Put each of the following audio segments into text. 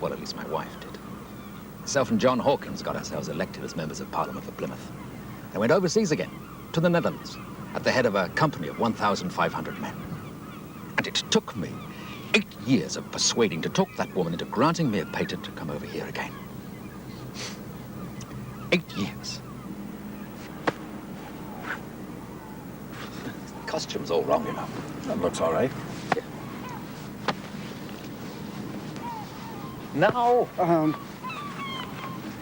Well, at least my wife did. Myself and John Hawkins got ourselves elected as members of Parliament for Plymouth. They went overseas again, to the Netherlands, at the head of a company of 1,500 men. And it took me 8 years of persuading to talk that woman into granting me a patent to come over here again. 8 years. The costume's all wrong, you know. That looks all right. Yeah. Now,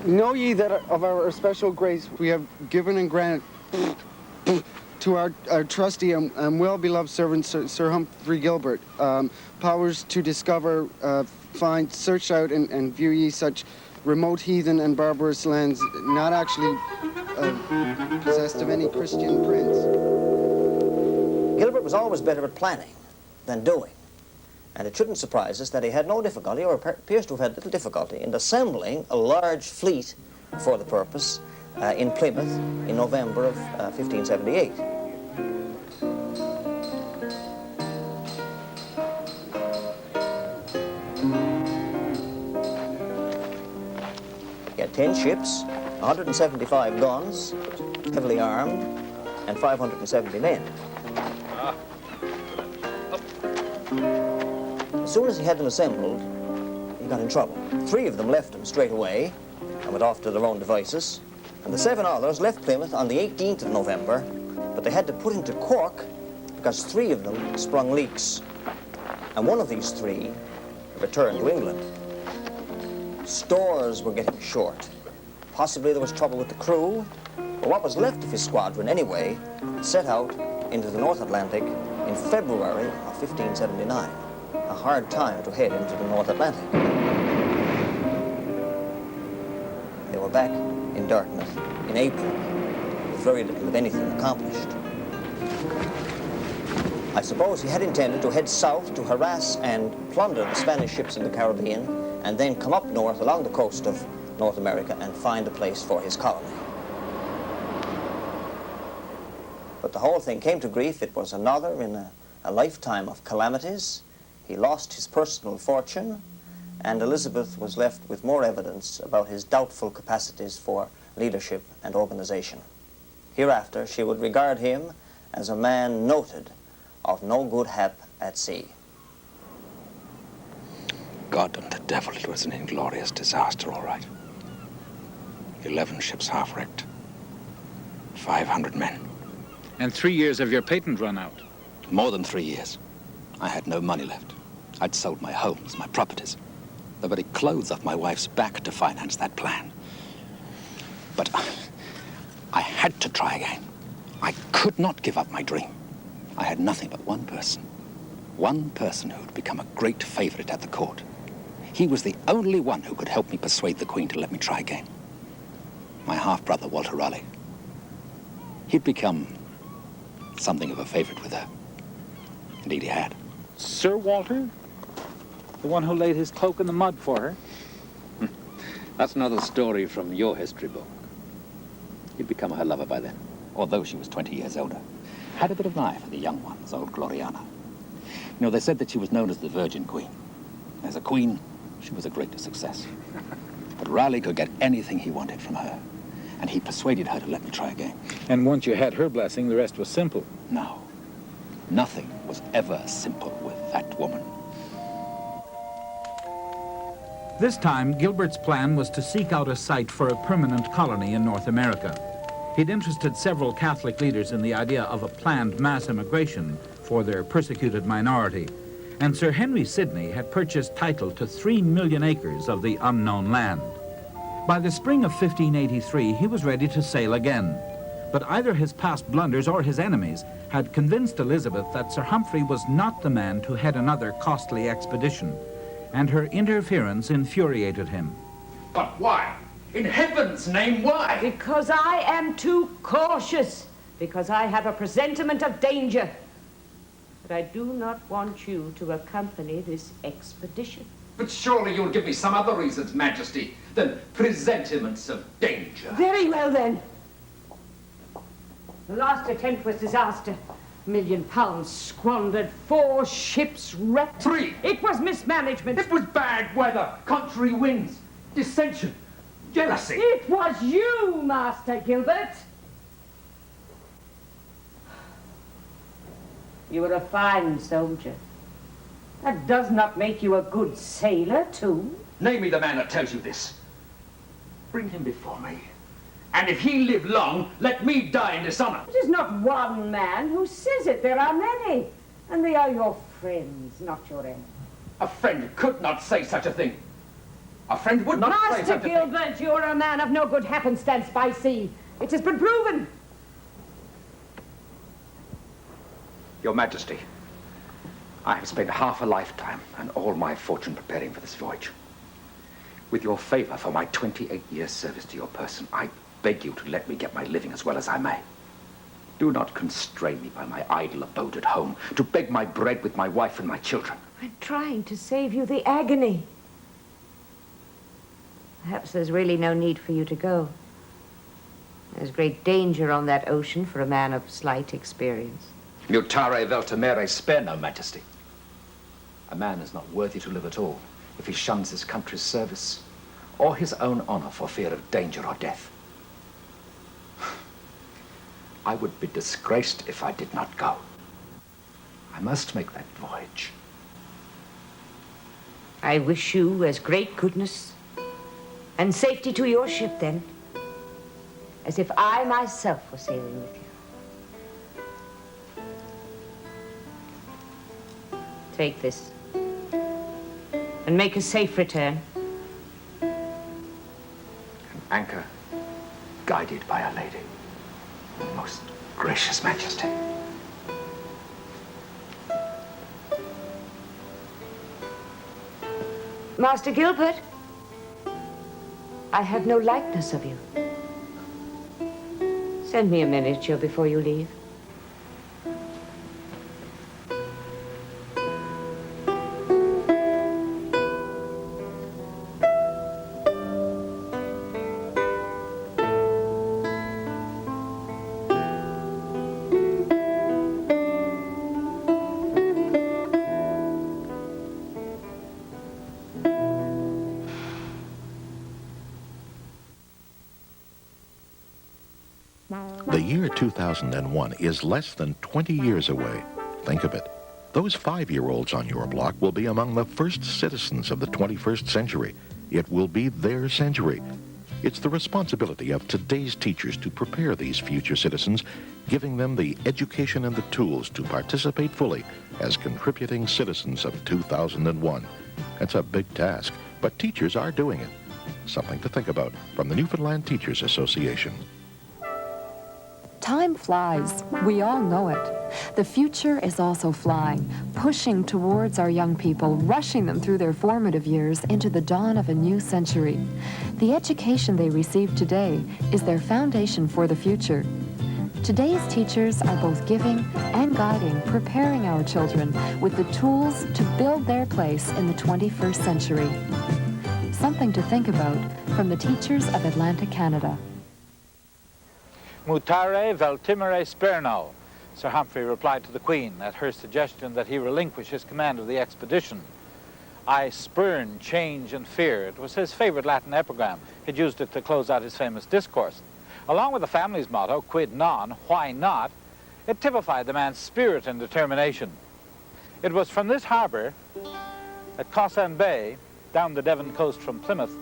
know ye that of our special grace we have given and granted to our trusty and well-beloved servant, Sir Humphrey Gilbert, powers to discover, find, search out, and view ye such remote heathen and barbarous lands not actually possessed of any Christian prince. Gilbert was always better at planning than doing. And it shouldn't surprise us that he had no difficulty, or appears to have had little difficulty, in assembling a large fleet for the purpose in Plymouth in November of 1578. He had 10 ships, 175 guns, heavily armed, and 570 men. As soon as he had them assembled, he got in trouble. 3 of them left him straight away and went off to their own devices. And the 7 others left Plymouth on the 18th of November, but they had to put into Cork because 3 of them sprung leaks. And one of these 3 returned to England. Stores were getting short. Possibly there was trouble with the crew, but what was left of his squadron anyway set out into the North Atlantic in February of 1579. A hard time to head into the North Atlantic. They were back in Dartmouth in April, with very little of anything accomplished. I suppose he had intended to head south to harass and plunder the Spanish ships in the Caribbean, and then come up north along the coast of North America and find a place for his colony. But the whole thing came to grief. It was another in a lifetime of calamities. He lost his personal fortune, and Elizabeth was left with more evidence about his doubtful capacities for leadership and organization. Hereafter, she would regard him as a man noted of no good hap at sea. God and the devil, it was an inglorious disaster, all right. 11 ships half-wrecked. 500 men. And 3 years of your patent run out. More than 3 years. I had no money left. I'd sold my homes, my properties, the very clothes off my wife's back to finance that plan. But I had to try again. I could not give up my dream. I had nothing but one person who had become a great favorite at the court. He was the only one who could help me persuade the Queen to let me try again. My half-brother, Walter Raleigh. He'd become something of a favorite with her. Indeed, he had. Sir Walter? The one who laid his cloak in the mud for her? That's another story from your history book. He'd become her lover by then, although she was 20 years older. Had a bit of an eye for the young ones, old Gloriana. You know, they said that she was known as the Virgin Queen. As a queen, she was a great success. But Raleigh could get anything he wanted from her, and he persuaded her to let me try again. And once you had her blessing, the rest was simple. No. Nothing was ever simple with that woman. This time, Gilbert's plan was to seek out a site for a permanent colony in North America. He'd interested several Catholic leaders in the idea of a planned mass immigration for their persecuted minority, and Sir Henry Sidney had purchased title to 3 million acres of the unknown land. By the spring of 1583, he was ready to sail again, but either his past blunders or his enemies had convinced Elizabeth that Sir Humphrey was not the man to head another costly expedition, and her interference infuriated him. But why? In heaven's name, why? Because I am too cautious. Because I have a presentiment of danger. But I do not want you to accompany this expedition. But surely you'll give me some other reasons, Majesty, than presentiments of danger. Very well, then. The last attempt was disaster. million squandered, 4 ships wrecked. 3. It was mismanagement. It was bad weather, contrary winds, dissension, jealousy. It was you, Master Gilbert. You were a fine soldier. That does not make you a good sailor, too. Name me the man that tells you this. Bring him before me. And if he live long, let me die in dishonor. It is not one man who says it. There are many. And they are your friends, not your enemies. A friend could not say such a thing. A friend would not say Master such a thing. Gilbert, you are a man of no good happenstance by sea. It has been proven. Your Majesty, I have spent half a lifetime and all my fortune preparing for this voyage. With your favor for my 28 years' service to your person, I beg you to let me get my living as well as I may. Do not constrain me by my idle abode at home to beg my bread with my wife and my children. I'm trying to save you the agony. Perhaps there's really no need for you to go. There's great danger on that ocean for a man of slight experience. Mutare vel temere, spare no majesty. A man is not worthy to live at all if he shuns his country's service or his own honor for fear of danger or death. I would be disgraced if I did not go. I must make that voyage. I wish you as great goodness and safety to your ship, then, as if I myself were sailing with you. Take this and make a safe return. An anchor guided by a lady. Most gracious Majesty. Master Gilbert, I have no likeness of you. Send me a miniature before you leave. The year 2001 is less than 20 years away. Think of it. Those 5-year-olds on your block will be among the first citizens of the 21st century. It will be their century. It's the responsibility of today's teachers to prepare these future citizens, giving them the education and the tools to participate fully as contributing citizens of 2001. It's a big task, but teachers are doing it. Something to think about from the Newfoundland Teachers Association. Time flies. We all know it. The future is also flying, pushing towards our young people, rushing them through their formative years into the dawn of a new century. The education they receive today is their foundation for the future. Today's teachers are both giving and guiding, preparing our children with the tools to build their place in the 21st century. Something to think about from the teachers of Atlantic Canada. Mutare vel timere sperno, Sir Humphrey replied to the Queen at her suggestion that he relinquish his command of the expedition. I spurn change and fear. It was his favorite Latin epigram. He'd used it to close out his famous discourse. Along with the family's motto, quid non, why not, it typified the man's spirit and determination. It was from this harbor, at Cossan Bay, down the Devon coast from Plymouth,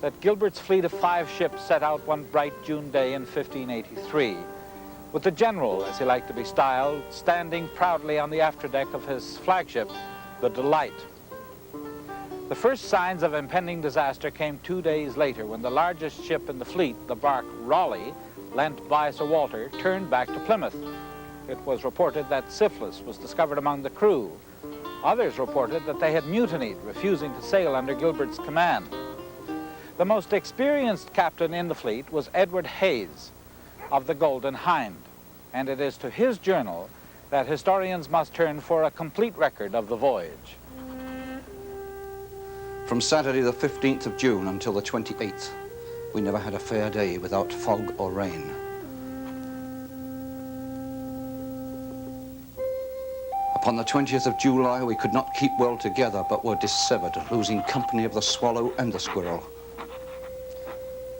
that Gilbert's fleet of 5 ships set out one bright June day in 1583, with the General, as he liked to be styled, standing proudly on the afterdeck of his flagship, the Delight. The first signs of impending disaster came 2 days later when the largest ship in the fleet, the bark Raleigh, lent by Sir Walter, turned back to Plymouth. It was reported that syphilis was discovered among the crew. Others reported that they had mutinied, refusing to sail under Gilbert's command. The most experienced captain in the fleet was Edward Hayes of the Golden Hind, and it is to his journal that historians must turn for a complete record of the voyage. From Saturday the 15th of June until the 28th, we never had a fair day without fog or rain. Upon the 20th of July, we could not keep well together, but were dissevered, losing company of the swallow and the squirrel.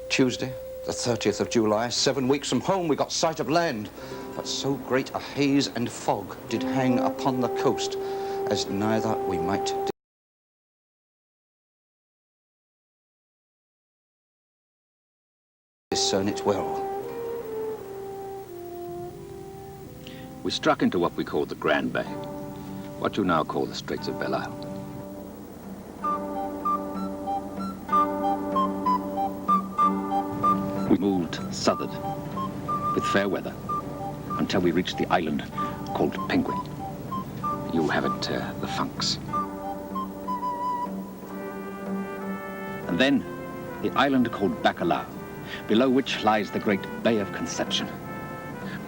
Tuesday, the 30th of July, 7 weeks from home, we got sight of land, but so great a haze and fog did hang upon the coast, as neither we might discern it well. We struck into what we called the Grand Bay, what you now call the Straits of Belle Isle. We moved southward with fair weather until we reached the island called Penguin. You have it, the Funks. And then the island called Bacalao, below which lies the great Bay of Conception,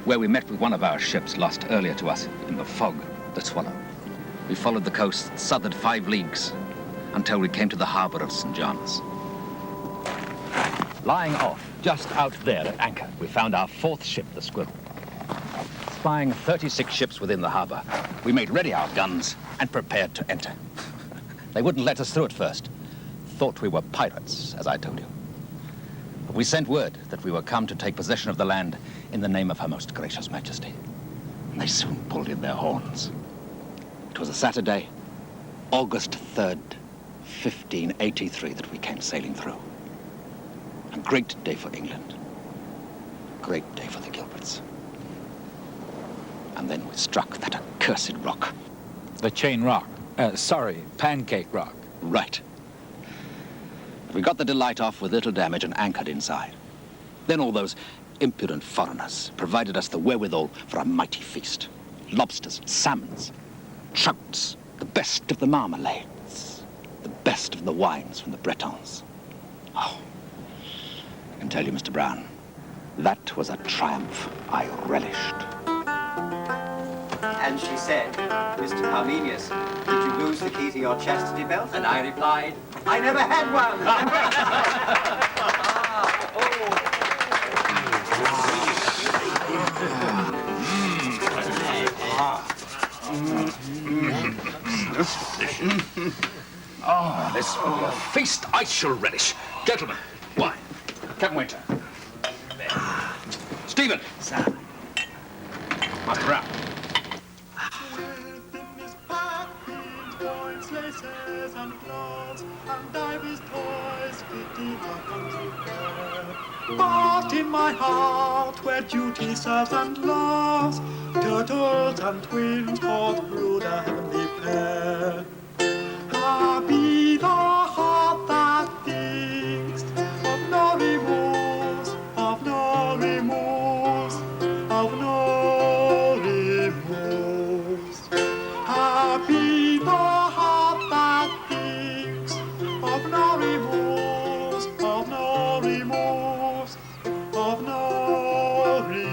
where we met with one of our ships lost earlier to us in the fog, the Swallow. We followed the coast southward 5 leagues until we came to the harbor of St. John's. Lying off, just out there at anchor, we found our 4th ship, the Squirrel. Spying 36 ships within the harbor, we made ready our guns and prepared to enter. They wouldn't let us through at first. Thought we were pirates, as I told you. But we sent word that we were come to take possession of the land in the name of Her Most Gracious Majesty. And they soon pulled in their horns. It was a Saturday, August 3rd, 1583, that we came sailing through. A great day for England. A great day for the Gilberts. And then we struck that accursed rock. The Chain Rock. Pancake Rock. Right. We got the Delight off with little damage and anchored inside. Then all those impudent foreigners provided us the wherewithal for a mighty feast. Lobsters, salmons, trouts, the best of the marmalades, the best of the wines from the Bretons. Oh, I can tell you, Mr. Brown, that was a triumph I relished. And she said, Mr. Parmenius, did you lose the key to your chastity belt? And I replied, I never had one. This will be a feast I shall relish. Gentlemen, wine. Captain Winter. Stephen. Sir. Master Brown. But in my heart, where duty serves and loves, turtles and twins called brood a heavenly pair. Happy the heart that thinks of no remorse, of no remorse, of no remorse. Happy the heart that thinks of no remorse, of no remorse, of no remorse.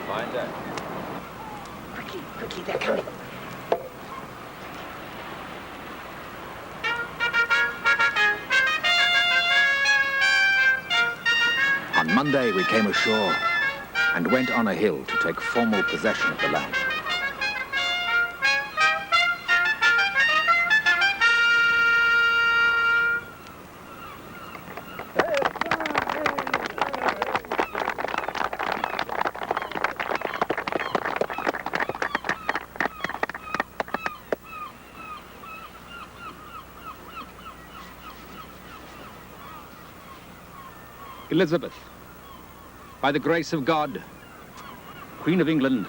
Fine day. Quickly, they're coming. On Monday, we came ashore and went on a hill to take formal possession of the land. Elizabeth, by the grace of God, Queen of England,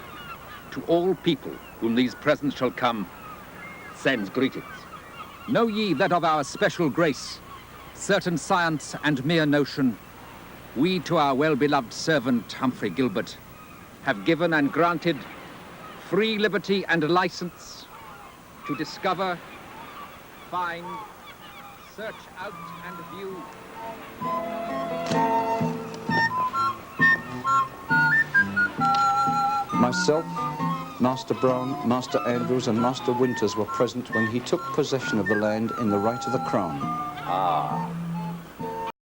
to all people whom these presents shall come, sends greetings. Know ye that of our special grace, certain science and mere notion, we to our well-beloved servant Humphrey Gilbert have given and granted free liberty and license to discover, find, search out and view. Myself, Master Brown, Master Andrews and Master Winters were present when he took possession of the land in the right of the Crown. Ah.